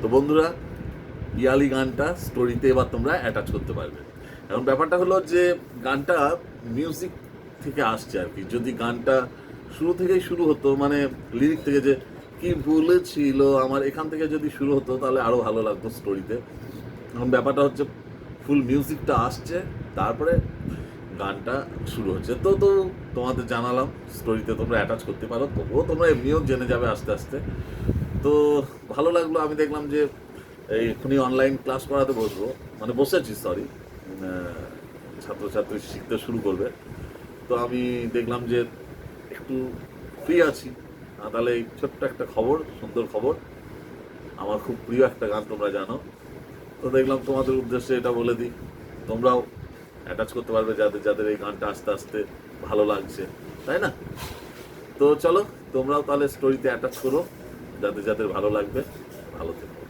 তো বন্ধুরা, ইয়ালি গানটা স্টোরিতে এবার তোমরা অ্যাটাচ করতে পারবে। এখন ব্যাপারটা হলো যে গানটা মিউজিক থেকে আসছে আর কি। যদি গানটা শুরু থেকেই শুরু হতো, মানে লিরিক থেকে, যে কি ভুলেছিল আমার, এখান থেকে যদি শুরু হতো তাহলে আরও ভালো লাগতো স্টোরিতে। এখন ব্যাপারটা হচ্ছে ফুল মিউজিকটা আসছে, তারপরে গানটা শুরু হচ্ছে। তো তোমাদের জানালাম স্টোরিতে তোমরা অ্যাটাচ করতে পারো, তবুও তোমরা এমনিও জেনে যাবে আস্তে আস্তে। তো ভালো লাগলো। আমি দেখলাম যে এই এক্ষুনি অনলাইন ক্লাস করাতে বসবো, মানে বসেছি, সরি, ছাত্রছাত্রী শিখতে শুরু করবে। তো আমি দেখলাম যে একটু ফ্রি আছি, তাহলে এই ছোট্ট একটা খবর, সুন্দর খবর, আমার খুব প্রিয় একটা গান তোমরা জানো, তো দেখলাম তোমাদের উদ্দেশ্যে এটা বলে দিই। তোমরাও অ্যাটাচ করতে পারবে যাদের যাদের এই গানটা আস্তে আস্তে ভালো লাগছে, তাই না? তো চলো, তোমরাও তাহলে স্টোরিতে অ্যাটাচ করো যাদের যাদের ভালো লাগবে। ভালো থেকো।